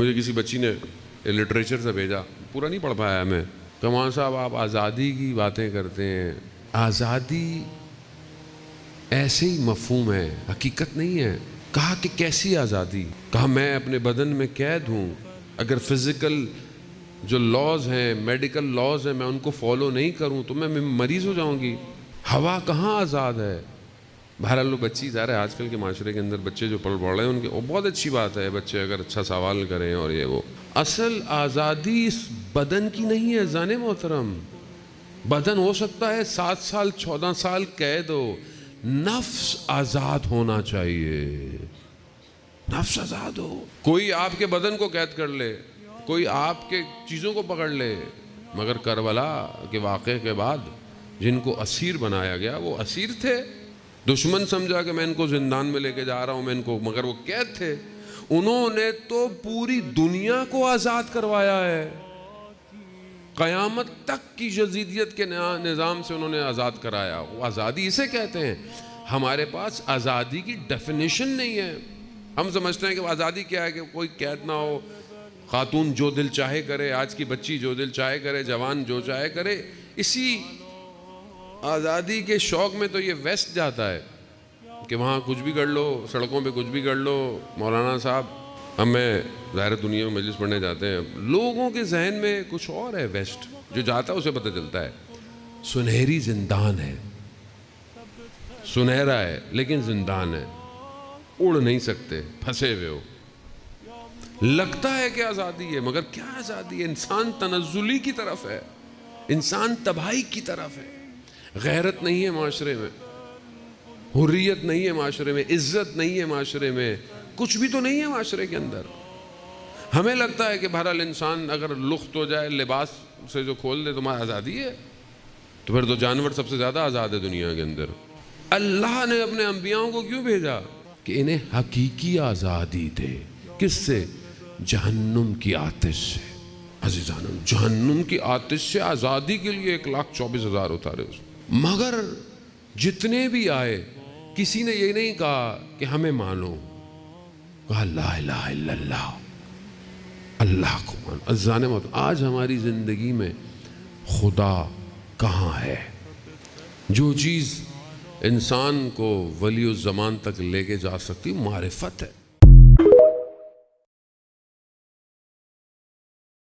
مجھے کسی بچی نے لٹریچر سے بھیجا، پورا نہیں پڑھ پایا میں، کہ مولانا صاحب آپ آزادی کی باتیں کرتے ہیں، آزادی ایسے ہی مفہوم ہے، حقیقت نہیں ہے۔ کہا کہ کیسی آزادی؟ کہا میں اپنے بدن میں قید ہوں، اگر فزیکل جو لاز ہیں، میڈیکل لاز ہیں، میں ان کو فالو نہیں کروں تو میں مریض ہو جاؤں گی۔ ہوا کہاں آزاد ہے؟ بہرحال وہ بچی ظاہر ہے آج کل کے معاشرے کے اندر بچے جو پڑھ رہے ہیں ان کے بہت اچھی بات ہے، بچے اگر اچھا سوال کریں اور یہ وہ، اصل آزادی اس بدن کی نہیں ہے جان محترم۔ بدن ہو سکتا ہے 7 سال 14 سال قید ہو، نفس آزاد ہونا چاہیے، نفس آزاد ہو۔ کوئی آپ کے بدن کو قید کر لے، کوئی آپ کے چیزوں کو پکڑ لے، مگر کربلا کے واقعے کے بعد جن کو اسیر بنایا گیا وہ اسیر تھے۔ دشمن سمجھا کہ میں ان کو زندان میں لے کے جا رہا ہوں، میں ان کو، مگر وہ قید تھے۔ انہوں نے تو پوری دنیا کو آزاد کروایا ہے، قیامت تک کی یزیدیت کے نظام سے انہوں نے آزاد کرایا۔ وہ آزادی اسے کہتے ہیں۔ ہمارے پاس آزادی کی ڈیفینیشن نہیں ہے۔ ہم سمجھتے ہیں کہ آزادی کیا ہے، کہ کوئی قید نہ ہو، خاتون جو دل چاہے کرے، آج کی بچی جو دل چاہے کرے، جوان جو چاہے کرے۔ اسی آزادی کے شوق میں تو یہ ویسٹ جاتا ہے کہ وہاں کچھ بھی کر لو، سڑکوں پہ کچھ بھی کر لو۔ مولانا صاحب، ہم میں ظاہر دنیا میں مجلس پڑھنے جاتے ہیں، لوگوں کے ذہن میں کچھ اور ہے، ویسٹ جو جاتا ہے اسے پتہ چلتا ہے سنہری زندان ہے، سنہرا ہے لیکن زندان ہے، اڑ نہیں سکتے، پھنسے ہوئے ہو۔ لگتا ہے کہ آزادی ہے مگر کیا آزادی ہے؟ انسان تنزلی کی طرف ہے، انسان تباہی کی طرف ہے۔ غیرت نہیں ہے معاشرے میں، حریت نہیں ہے معاشرے میں، عزت نہیں ہے معاشرے میں، کچھ بھی تو نہیں ہے معاشرے کے اندر۔ ہمیں لگتا ہے کہ بہرحال انسان اگر لخت ہو جائے، لباس سے جو کھول دے تمہاری آزادی ہے، تو پھر تو جانور سب سے زیادہ آزاد ہے دنیا کے اندر۔ اللہ نے اپنے انبیاءوں کو کیوں بھیجا؟ کہ انہیں حقیقی آزادی دے۔ کس سے؟ جہنم کی آتش سے۔ عزیزانو، جہنم کی آتش سے آزادی کے لیے 1,24,000 اتارے اس نے۔ مگر جتنے بھی آئے کسی نے یہ نہیں کہا کہ ہمیں مانو، کہا لا الہ الا اللہ، اللہ کو مانو۔ عزیزان موت، آج ہماری زندگی میں خدا کہاں ہے؟ جو چیز انسان کو ولی الزمان تک لے کے جا سکتی معرفت ہے۔